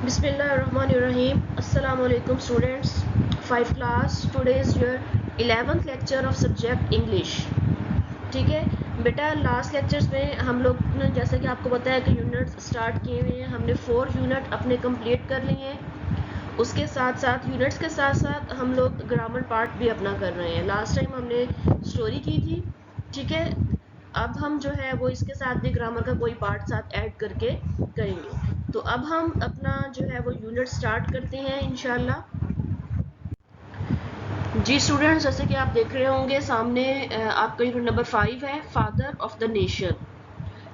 Bismillahirrahmanirrahim. Assalamu alaikum students. 5 class. Today is your 11th lecture of subject English. ठीक है बेटा, last lectures में हम लोग ने जैसे कि आपको पता है कि यूनिट स्टार्ट किए हुए हैं। हमने 4 यूनिट अपने कंप्लीट कर लिए हैं। उसके साथ साथ यूनिट्स के साथ साथ हम लोग ग्रामर पार्ट भी अपना कर रहे हैं। लास्ट टाइम हमने स्टोरी की थी, ठीक है। अब हम जो है वो इसके साथ भी ग्रामर का कोई पार्ट साथ ऐड करके करेंगे। तो अब हम अपना जो है वो यूनिट स्टार्ट करते हैं इंशाल्लाह। जी स्टूडेंट्स, जैसे कि आप देख रहे होंगे सामने आपका यूनिट नंबर 5 है, फादर ऑफ द नेशन।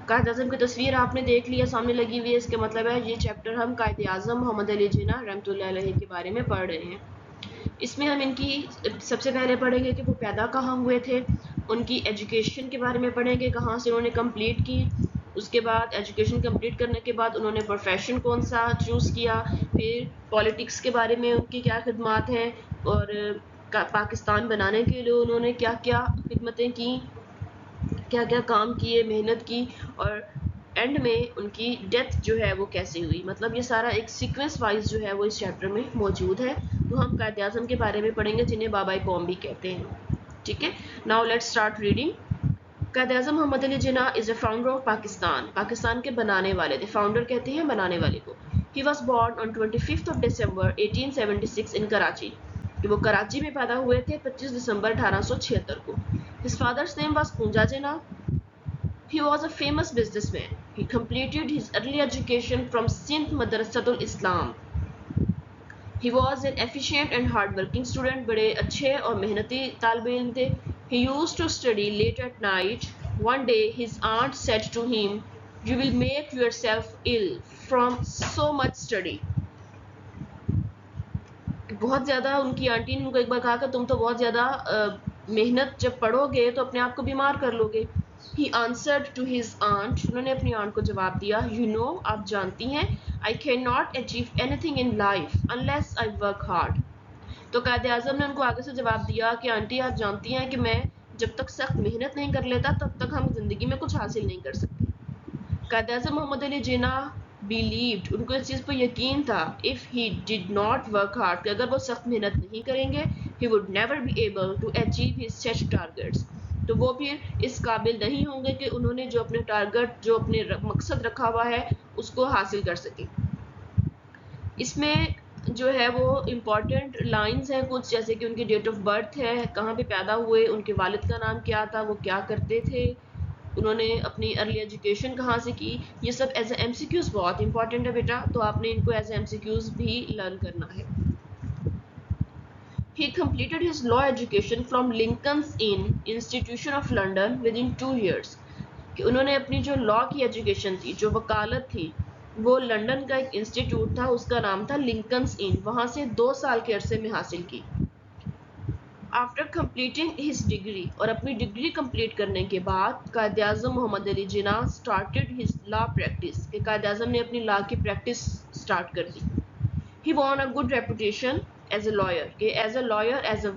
कायद आज़म की तस्वीर आपने देख लिया, सामने लगी हुई है। इसका मतलब है ये चैप्टर हम कायद आज़म मोहम्मद अली जिन्ना रहमतुल्लाह अलैहि के बारे में पढ़ रहे हैं। इसमें हम इनकी सबसे पहले पढ़ेंगे कि वो पैदा कहाँ हुए थे, उनकी एजुकेशन के बारे में पढ़ेंगे, कहाँ से उन्होंने कंप्लीट की। उसके बाद एजुकेशन कंप्लीट करने के बाद उन्होंने प्रोफेशन कौन सा चूज़ किया। फिर पॉलिटिक्स के बारे में उनकी क्या खिदमात हैं और पाकिस्तान बनाने के लिए उन्होंने क्या क्या खिदमतें की, क्या क्या काम किए, मेहनत की, और एंड में उनकी डेथ जो है वो कैसे हुई। मतलब ये सारा एक सीक्वेंस वाइज जो है वो इस चैप्टर में मौजूद है। तो हम कायद आज़म के बारे में पढ़ेंगे जिन्हें बाबाई कौम भी कहते हैं, ठीक है। Now let's start reading. Quaid Azam Mohammad Ali Jinnah is the founder of Pakistan. Pakistan के बनाने वाले थे, फाउंडर कहते हैं बनाने वाले को। He was born on 25 of December 1876 in Karachi. वो कराची में पैदा हुए थे 25 दिसंबर 1876 को। His father's name was Punja Jinnah. He was a famous businessman. He completed his early education from Sindh Madrasatul Islam. He was an efficient and hard-working student. बड़े अच्छे और मेहनती तालिब इल्म थे। He used to study late at night. One day his aunt said to him, "You will make yourself ill from so much study." बहुत ज़्यादा उनकी aunty ने उनको एक बार कहा कि तुम तो बहुत ज़्यादा मेहनत जब पढ़ोगे तो अपने आप को बीमार कर लोगे। He answered to his aunt. उन्होंने अपनी आंट को जवाब दिया, You know, आप जानती हैं, I cannot achieve anything in life unless I work hard. तो कायद आज़म ने उनको आगे से जवाब दिया कि आंटी आप जानती हैं कि मैं जब तक सख्त मेहनत नहीं कर लेता तब तक हम जिंदगी में कुछ हासिल नहीं कर सकते। कायद आज़म मोहम्मद अली जिन्ना बिलीव्ड, उनको इस चीज़ पर यकीन था, if he did not work hard, कि अगर वो सख्त मेहनत नहीं करेंगे, he would never be able to achieve his set targets, तो वो फिर इस काबिल नहीं होंगे कि उन्होंने जो अपने टारगेट, जो अपने मकसद रखा हुआ है उसको हासिल कर सकें। इसमें जो है वो इम्पॉर्टेंट लाइंस हैं कुछ, जैसे कि उनकी डेट ऑफ बर्थ है, कहाँ पे पैदा हुए, उनके वालिद का नाम क्या था, वो क्या करते थे, उन्होंने अपनी अर्ली एजुकेशन कहाँ से की। ये सब एज ए MCQs बहुत इंपॉर्टेंट है बेटा, तो आपने इनको एज ए MCQs भी लर्न करना है। He completed his law education from Lincoln's Inn Institution of London within 2 years. कि उन्होंने अपनी जो लॉ की एजुकेशन थी, जो वकालत थी, वो लंदन का एक इंस्टीट्यूट था, उसका नाम था लिंकन्स इन, वहाँ से 2 साल के अरसे में हासिल की। आफ्टर कंप्लीटिंग हिज डिग्री, और अपनी डिग्री कंप्लीट करने के बाद कायद आज़म मोहम्मद अली जिन्ना स्टार्टेड हिज लॉ प्रैक्टिस, कि कायद आज़म ने अपनी लॉ की प्रैक्टिस स्टार्ट कर दी। He won a good reputation as a lawyer, कि as a lawyer, as a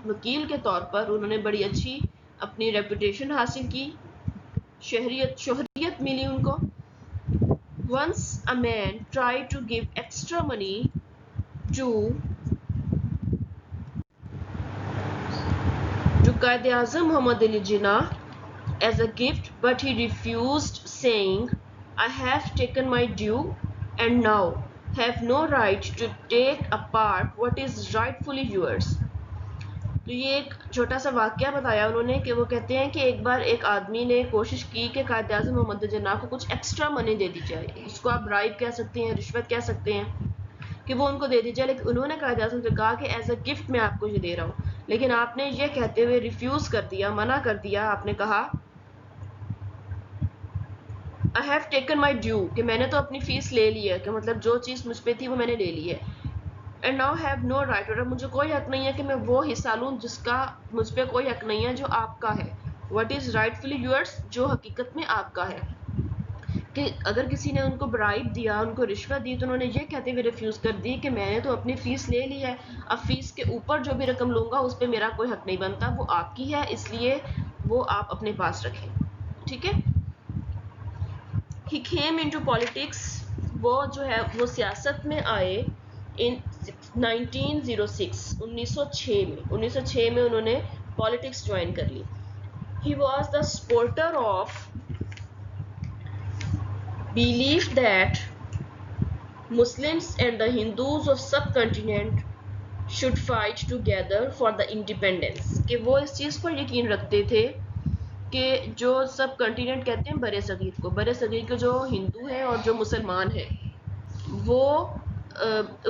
वकील के तौर पर उन्होंने बड़ी अच्छी अपनी रेपुटेशन हासिल की, शोहरियत मिली उनको। Once a man tried to give extra money to Qaid Azam Muhammad Ali Jinnah as a gift, but he refused, saying, "I have taken my due and now have no right to take apart what is rightfully yours." तो ये एक छोटा सा वाक़या बताया उन्होंने कि वो कहते हैं कि एक बार एक आदमी ने कोशिश की कि कायद आज़म मोहम्मद जिन्ना को कुछ एक्स्ट्रा मनी दे दी जाए, इसको आप ब्राइब कह सकते हैं, रिश्वत कह सकते हैं, कि वो उनको दे दी जाए। लेकिन उन्होंने कायद आज़म से कहा कि एज अ गिफ्ट मैं आपको ये दे रहा हूँ, लेकिन आपने ये कहते हुए रिफ्यूज़ कर दिया, मना कर दिया। आपने कहा I have taken my due, कि मैंने तो अपनी फ़ीस ले ली है, कि मतलब जो चीज़ मुझ पर थी वो मैंने ले ली है। And now have no right, और अब मुझे कोई हक नहीं है कि मैं वो हिस्सा लूँ जिसका मुझ पर कोई हक नहीं है, जो आपका है। व्हाट इज़ राइटफुली योर्स, जो हकीकत में आपका है। कि अगर किसी ने उनको ब्राइब दिया, उनको रिश्वत दी, तो उन्होंने ये कहते हुए रिफ्यूज़ कर दी कि मैंने तो अपनी फ़ीस ले ली है, अब फ़ीस के ऊपर जो भी रकम लूँगा उस पर मेरा कोई हक नहीं बनता, वो आपकी है, इसलिए वो आप अपने पास रखें, ठीक है। He came into politics वो जो है वो सियासत में आए इन 1906 1906 में उन्होंने पॉलिटिक्स ज्वाइन कर ली। He was the supporter of believe that Muslims and the Hindus of subcontinent should fight together for the independence, कि वो इस चीज़ पर यकीन रखते थे कि जो सब कंटिनेंट कहते हैं बड़े सगीर को, बड़े सगीर के जो हिंदू हैं और जो मुसलमान हैं वो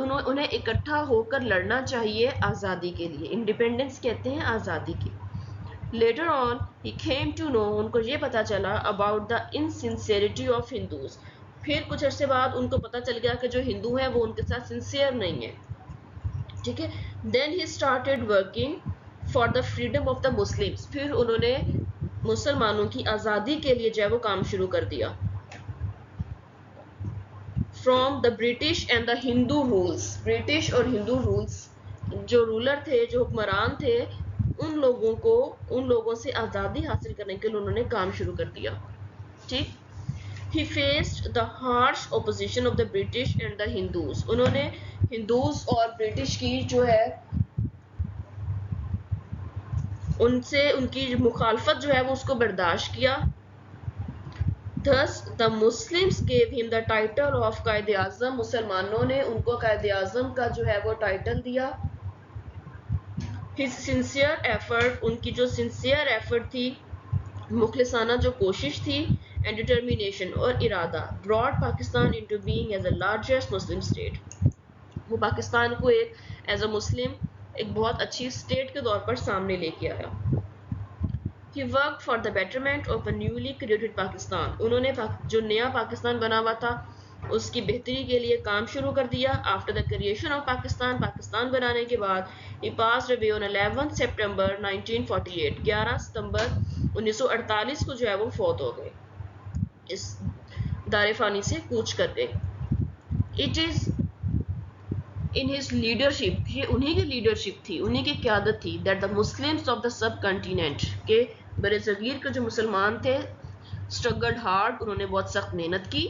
उन्हें इकट्ठा होकर लड़ना चाहिए आज़ादी के लिए। इंडिपेंडेंस कहते हैं आज़ादी की। Later on, he came to know, उनको ये पता चला about the insincerity of Hindus। फिर कुछ अर्से बाद उनको पता चल गया कि जो हिंदू हैं वो उनके साथ सिंसियर नहीं है, ठीक है। Then he started working for the freedom of the Muslims। फिर उन्होंने मुसलमानों की आज़ादी के लिए जो है वो काम शुरू कर दिया। From the British and the Hindu rules, British और हिंदू रूल्स, जो रूलर थे, जो हुक्मरान थे, उन लोगों से आज़ादी हासिल करने के लिए उन्होंने काम शुरू कर दिया, ठीक। He faced the harsh opposition of the British and the Hindus। उन्होंने हिंदूज और ब्रिटिश की जो है उनसे उनकी मुखालफत जो है वो उसको बर्दाश्त किया। Thus the Muslims gave him the title of कायदे आज़म। मुसलमानों ने उनको कायदे आज़म का जो है वो टाइटल दिया। His sincere effort, उनकी जो सिंसियर एफर्ट थी, मुखलिसाना जो कोशिश थी, एंड डिटर्मिनेशन और इरादा, brought Pakistan into being as a largest Muslim state. वो पाकिस्तान को एक एज अ मुस्लिम एक बहुत अच्छी स्टेट के तौर पर सामने लेके आया। He worked for the betterment of a newly created Pakistan। उन्होंने जो नया पाकिस्तान बना हुआ था उसकी बेहतरी के लिए काम शुरू कर दिया। After the creation of Pakistan, Pakistan बनाने के बाद, he passed away on 11 सितंबर 1948। 11 सितंबर 1948 को जो है वो फौत हो गए, इस दारिफानी से कूच कर गए। It is in his leadership, ये उन्हीं की लीडरशिप थी, उन्हीं की क़यादत थी, that the Muslims of the sub continent, के बड़े सगीर के जो मुसलमान थे, स्ट्रगल्ड हार्ड, उन्होंने बहुत सख्त मेहनत की,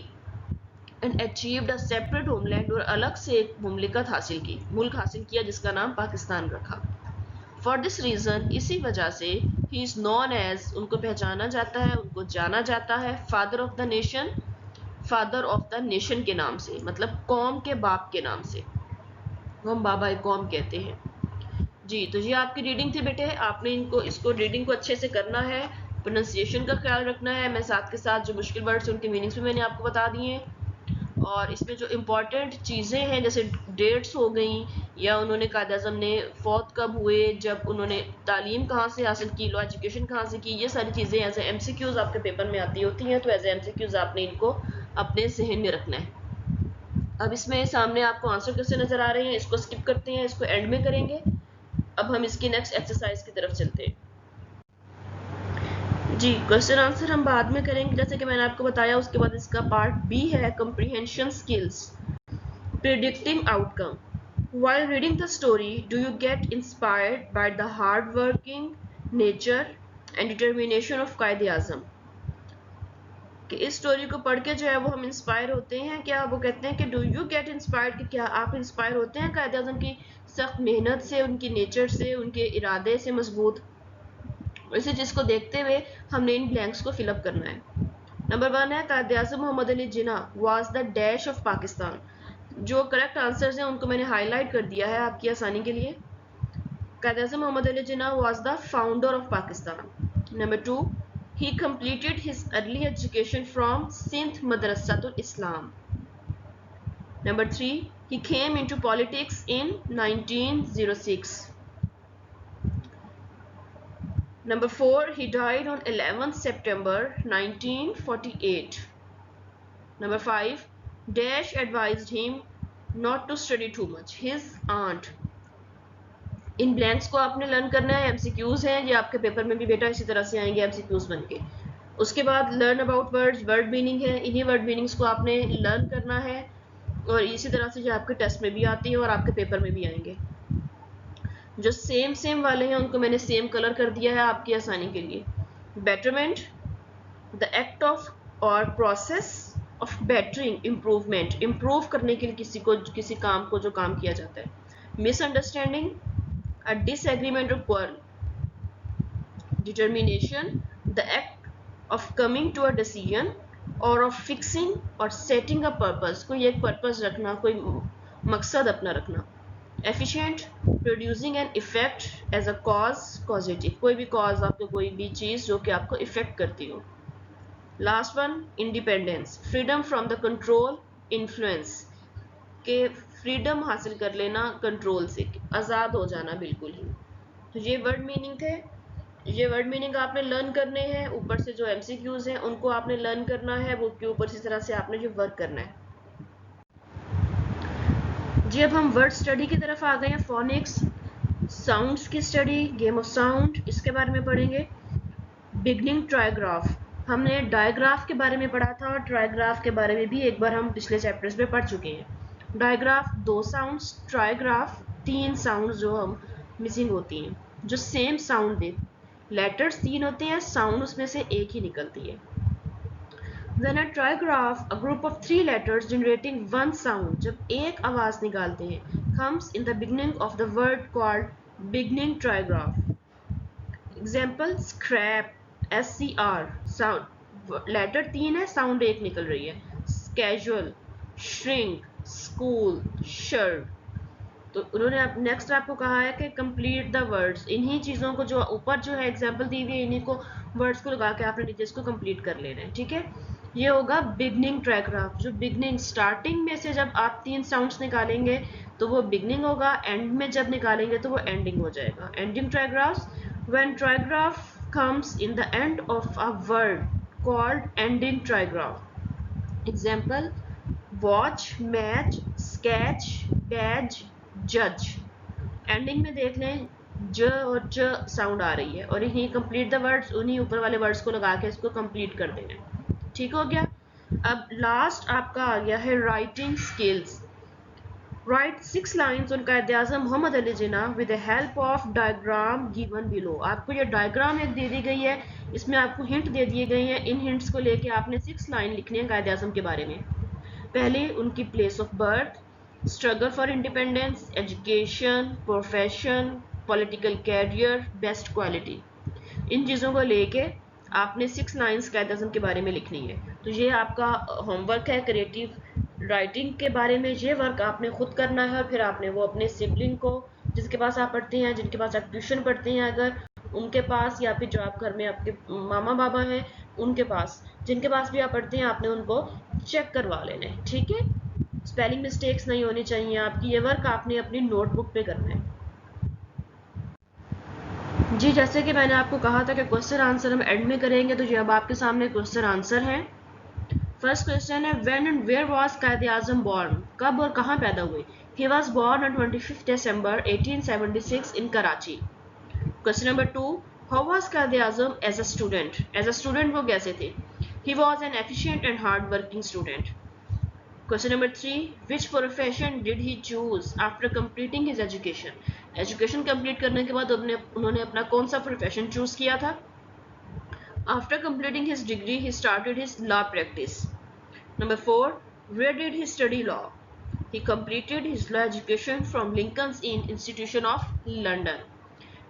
and achieved a separate homeland, और अलग से एक मुमलिकत हासिल की, मुल्क हासिल किया जिसका नाम पाकिस्तान रखा। फॉर दिस रीज़न, इसी वजह से, ही इज़ नॉन एज, उनको पहचाना जाता है, उनको जाना जाता है father of the nation, father of the nation के नाम से, मतलब कौम के बाप के नाम से, हम बाबा कौम कहते हैं। जी, तो ये आपकी रीडिंग थी बेटे, आपने इसको रीडिंग को अच्छे से करना है, प्रोनाउंसिएशन का ख्याल रखना है। मैं साथ के साथ जो मुश्किल वर्ड्स उनके मीनिंग्स भी मैंने आपको बता दिए हैं, और इसमें जो इम्पॉर्टेंट चीज़ें हैं जैसे डेट्स हो गई, या उन्होंने कायद आज़म ने फौत कब हुए, जब उन्होंने तालीम कहाँ से हासिल की, लो एजुकेशन कहाँ से की, ये सारी चीज़ें एज ए MCQs आपके पेपर में आती होती हैं, तो एज ए MCQs आपने इनको अपने जहन में रखना है। अब इसमें सामने आपको आंसर कैसे नज़र आ रहे हैं, इसको स्किप करते हैं, इसको एंड में करेंगे। अब हम इसकी नेक्स्ट एक्सरसाइज की तरफ चलते हैं। जी, क्वेश्चन आंसर हम बाद में करेंगे, जैसे कि मैंने आपको बताया। उसके बाद इसका पार्ट बी है comprehension skills, predicting outcome. While reading the story, do you get inspired by the hard-working nature and determination of कायद आज़म? कि इस स्टोरी को पढ़ के जो है वो हम इंस्पायर होते हैं क्या? वो कहते हैं कि डू यू गेट इंस्पायर्ड, कि क्या आप इंस्पायर होते हैं कायद आज़म की सख्त मेहनत से, उनकी नेचर से, उनके इरादे से मजबूत। इसी चीज़ को देखते हुए हमने इन ब्लैंक्स को फिलअप करना है। नंबर 1 है Quaid Azam Mohammad Ali Jinnah was the dash of Pakistan. जो करेक्ट आंसर्स हैं उनको मैंने हाईलाइट कर दिया है आपकी आसानी के लिए। Quaid Azam Mohammad Ali Jinnah was the founder of Pakistan. Number 2, he completed his early education from Sindh Madrasatul Islam. Number 3, he came into politics in 1906. Number 4, he died on 11th September 1948. Number 5, Dash advised him not to study too much, his aunt. In blanks को आपने learn करना है, MCQs हैं ये आपके paper में भी बेटा इसी तरह से आएंगे MCQs बन के। उसके बाद learn about words, word meaning है, इन्हीं वर्ड मीनिंग्स को आपने लर्न करना है, और इसी तरह से जो आपके टेस्ट में भी आती है और आपके पेपर में भी आएंगे। जो सेम वाले हैं उनको मैंने सेम कलर कर दिया है आपकी आसानी के लिए। बेटरमेंट, द एक्ट ऑफ और process of bettering, improvement, improve करने के लिए किसी काम को जो काम किया जाता है। मिसअंडरस्टैंडिंग, अ डिसएग्रीमेंट और quarrel. Determination, the act of coming to a decision और ऑफ फिक्सिंग और सेटिंग अ पर्पस, कोई एक पर्पस रखना, कोई मकसद अपना रखना। Efficient, producing an effect as a cause, causative, कोई भी कॉज, आपको कोई भी चीज़ जो कि आपको इफेक्ट करती हो। Last one, independence, freedom from the control, influence, के फ्रीडम हासिल कर लेना कंट्रोल से, आज़ाद हो जाना बिल्कुल ही। तो ये वर्ड मीनिंग थे। ये वर्ड मीनिंग आपने लर्न करने हैं, ऊपर से जो एमसीक्यूज हैं उनको आपने लर्न करना है, वो के ऊपर इसी तरह से आपने जो वर्क करना है। जी अब हम वर्ड स्टडी की तरफ आ गए हैं। फोनिक्स, साउंड्स की स्टडी, गेम ऑफ साउंड, इसके बारे में पढ़ेंगे। बिगनिंग ट्राइग्राफ, हमने डायग्राफ के बारे में पढ़ा था और ट्राइग्राफ के बारे में भी एक बार हम पिछले चैप्टर्स में पढ़ चुके हैं। डायग्राफ 2 साउंड्स, ट्राइग्राफ 3 साउंड्स जो हम मिसिंग होती हैं, जो सेम साउंड दे, लेटर्स 3 होते हैं, साउंड उसमें से एक ही निकलती है। When a trigraph, a group of 3 letters generating one sound, जब एक आवाज निकालते हैं, comes in the beginning of the word called beginning trigraph. Example, scrap, SCR, sound, letter 3 है, sound एक निकल रही है। Casual, shrink, school, shirt. तो उन्होंने नेक्स्ट आपको कहा है कि कंप्लीट द वर्ड्स, इन्हीं चीज़ों को जो ऊपर जो है एग्जांपल दी हुई है, इन्हीं को वर्ड्स को लगा के आपने नीचे इसको कंप्लीट कर लेना है, ठीक है। ये होगा बिगनिंग ट्राइग्राफ, जो बिगनिंग स्टार्टिंग में से जब आप 3 साउंड्स निकालेंगे तो वो बिगनिंग होगा, एंड में जब निकालेंगे तो वो एंडिंग हो जाएगा। Ending trigraphs, when trigraph comes in the end of a word called ending trigraph. Example, watch, match, sketch, badge, जज। एंडिंग में देख लें ज और च साउंड आ रही है और इन्हीं कंप्लीट द वर्ड्स, उन्हीं ऊपर वाले वर्ड्स को लगा के इसको कंप्लीट कर देना है, ठीक हो गया। अब लास्ट आपका आ गया है writing skills. Write 6 lines on Quaid-e-Azam Mohammad Ali Jinnah with the help of diagram given below. आपको ये डायग्राम एक दे दी गई है, इसमें आपको हिंट दे दिए गए हैं, इन हिंट्स को लेके आपने 6 लाइन लिखनी है कायद-ए-आज़म के बारे में। पहले उनकी place of birth, struggle for independence, education, profession, political career, best quality. इन चीज़ों को लेके आपने 6 लाइन्स कायद-ए-आज़म के बारे में लिखनी है। तो ये आपका होमवर्क है क्रिएटिव राइटिंग के बारे में। ये वर्क आपने खुद करना है और फिर आपने वो अपने सिबलिंग को, जिसके पास आप पढ़ते हैं, जिनके पास आप ट्यूशन पढ़ते हैं अगर उनके पास, या फिर जो आप घर में आपके मामा बाबा हैं उनके पास, जिनके पास भी आप पढ़ते हैं, आपने उनको चेक करवा लेना है, ठीक है। स्पेलिंग मिस्टेक्स नहीं होनी चाहिए आपकी। ये वर्क आपने अपनी नोटबुक पे करना है। जी जैसे कि मैंने आपको कहा था कि क्वेश्चन आंसर हम एंड में करेंगे, तो ये अब आपके सामने क्वेश्चन आंसर है। फर्स्ट क्वेश्चन है, when and where was Quaid-e-Azam born, कब और कहाँ पैदा हुए। He was born on 25 December 1876 in Karachi. Question number 2, how was Quaid-e-Azam as a student, as a student वो कैसे थे। He was an efficient and hard working student. Question number 3, which profession did he choose after completing his education? Education complete करने के बाद उन्होंने अपना कौन सा प्रोफेशन चूज किया था। After completing his degree, he started his law practice. Number 4, where did he study law? He completed his law education from Lincoln's Inn Institution of London.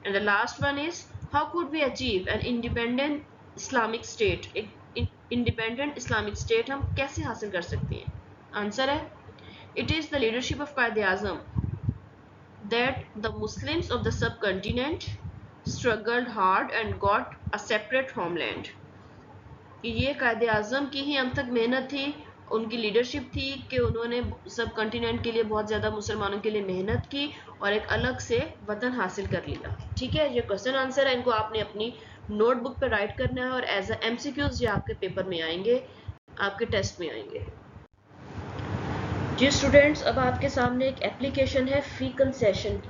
And the last one is, how could we achieve an independent Islamic state? एक independent Islamic state हम कैसे हासिल कर सकते हैं। Answer है, it is the leadership of Quaid-e-Azam that the Muslims of the subcontinent struggled hard and got a separate homeland. कि ये कायद-ए-आज़म की ही अंत तक मेहनत थी, उनकी लीडरशिप थी कि उन्होंने सब कंटिनेंट के लिए बहुत ज़्यादा मुसलमानों के लिए मेहनत की और एक अलग से वतन हासिल कर लिया, ठीक है। ये क्वेश्चन आंसर है, इनको आपने अपनी नोटबुक पे राइट करना है और एज अ एमसीक्यूज ये आपके पेपर में आएंगे, आपके टेस्ट में आएंगे। जी स्टूडेंट्स, अब आपके सामने एक एप्लीकेशन है फी कंसेशन,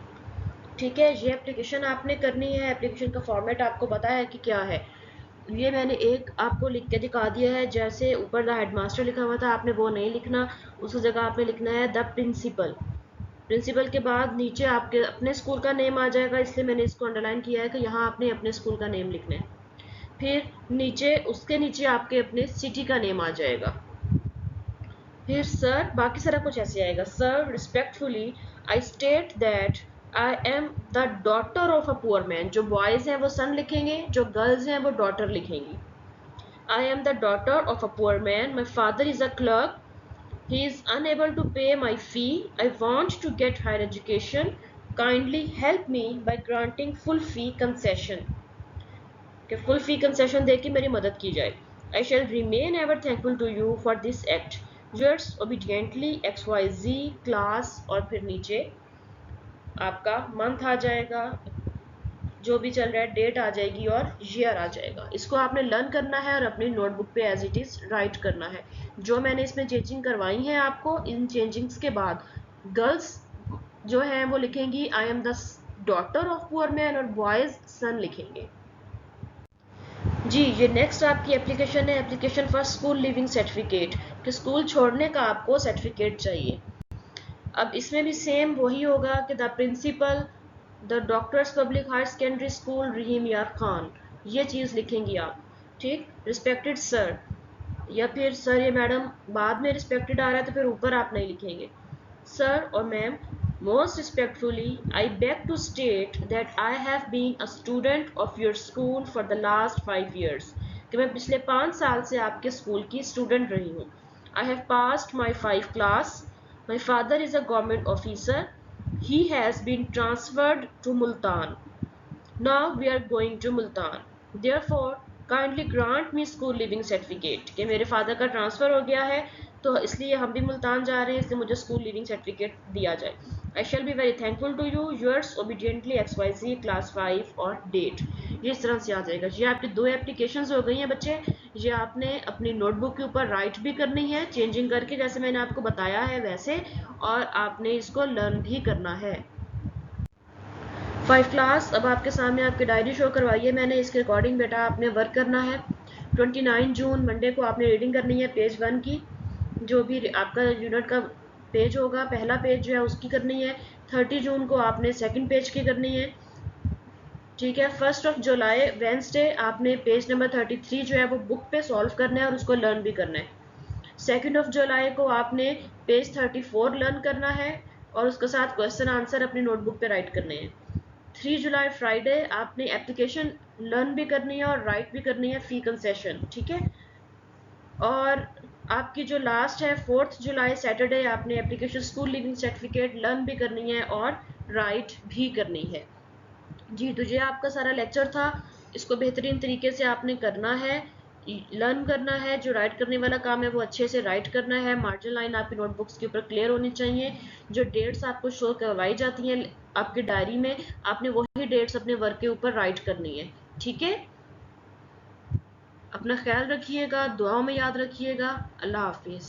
ठीक है। ये एप्लीकेशन आपने करनी है, एप्लीकेशन का फॉर्मेट आपको पता है कि क्या है। ये मैंने एक आपको लिख के दिखा दिया है, जैसे ऊपर द हेडमास्टर लिखा हुआ था आपने वो नहीं लिखना, उस जगह आपने लिखना है द प्रिंसिपल। प्रिंसिपल के बाद नीचे आपके अपने स्कूल का नेम आ जाएगा, इसलिए मैंने इसको अंडरलाइन किया है कि यहाँ आपने अपने स्कूल का नेम लिखना है। फिर नीचे, उसके नीचे आपके अपने सिटी का नेम आ जाएगा, फिर सर, बाकी सारा कुछ ऐसे आएगा। Sir, respectfully I state that I am the daughter of a poor man. जो बॉयज हैं वो सन लिखेंगे, जो गर्ल्स हैं वो डॉटर लिखेंगी। I am the daughter of a poor man, my father is a clerk, he is unable to pay my fee, I want to get higher education, kindly help me by granting full fee concession। कि full fee concession दे के मेरी मदद की जाए। I shall remain ever thankful to you for this act, yours obediently XYZ class, और फिर नीचे आपका मंथ आ जाएगा, जो भी चल रहा है डेट आ जाएगी और ईयर आ जाएगा। इसको आपने लर्न करना है और अपनी नोटबुक पे एज इट इज राइट करना है। जो मैंने इसमें चेंजिंग करवाई है आपको, इन चेंजिंग्स के बाद गर्ल्स जो हैं वो लिखेंगी I am the daughter of poor man, और बॉयज सन लिखेंगे। जी, ये नेक्स्ट आपकी एप्लीकेशन है, application for school leaving certificate, कि स्कूल छोड़ने का आपको सर्टिफिकेट चाहिए। अब इसमें भी सेम वही होगा कि the principal the doctors public higher secondary school Rahim Yar Khan, ये चीज़ लिखेंगी आप। ठीक, रिस्पेक्टेड सर, या फिर सर या मैडम बाद में रिस्पेक्टेड आ रहा है तो फिर ऊपर आप नहीं लिखेंगे। सर और ma'am, most respectfully I beg to state that I have been a student of your school for the last 5 years, कि मैं पिछले 5 साल से आपके स्कूल की स्टूडेंट रही हूँ। I have passed my 5 class, my father is a government officer, he has been transferred to Multan, now we are going to Multan, therefore kindly grant me school living certificate, कि मेरे father का transfer हो गया है तो इसलिए हम भी मुल्तान जा रहे हैं, इसलिए मुझे स्कूल लिविंग सर्टिफिकेट दिया जाए। I shall be very thankful to you, yours obediently XYZ class 5 और डेट। ये इस तरह से आ जाएगा। ये आपकी 2 एप्लीकेशंस हो गई हैं बच्चे। ये आपने अपनी नोटबुक के ऊपर राइट भी करनी है चेंजिंग करके, जैसे मैंने आपको बताया है वैसे, और आपने इसको लर्न भी करना है। 5 क्लास अब आपके सामने आपकी डायरी शो करवाई है मैंने, इसके अकॉर्डिंग बेटा आपने वर्क करना है। 29 जून मंडे को आपने रीडिंग करनी है पेज 1 की, जो भी आपका यूनिट का पेज होगा, पहला पेज जो है उसकी करनी है। 30 जून को आपने सेकंड पेज की करनी है। ठीक है, 1 जुलाई वेंसडे आपने पेज नंबर 33 जो है वो बुक पे सॉल्व करना है और उसको लर्न भी करना है। 2 जुलाई को आपने पेज 34 लर्न करना है और उसके साथ क्वेश्चन आंसर अपनी नोटबुक पे राइट करने हैं। 3 जुलाई फ्राइडे आपने एप्लीकेशन लर्न भी करनी है और राइट भी करनी है, फी कंसेशन। ठीक है, और आपकी जो लास्ट है 4 जुलाई सैटरडे आपने application school leaving certificate learn भी करनी है और राइट भी करनी है। जी, तो ये आपका सारा लेक्चर था। इसको बेहतरीन तरीके से आपने करना है, लर्न करना है। जो राइट करने वाला काम है वो अच्छे से राइट करना है। मार्जिन लाइन आपकी नोटबुक्स के ऊपर क्लियर होनी चाहिए। जो डेट्स आपको शो करवाई जाती हैं आपकी डायरी में, आपने वही डेट्स अपने वर्क के ऊपर राइट करनी है। ठीक है, अपना ख्याल रखिएगा, दुआओं में याद रखिएगा। अल्लाह हाफिज़।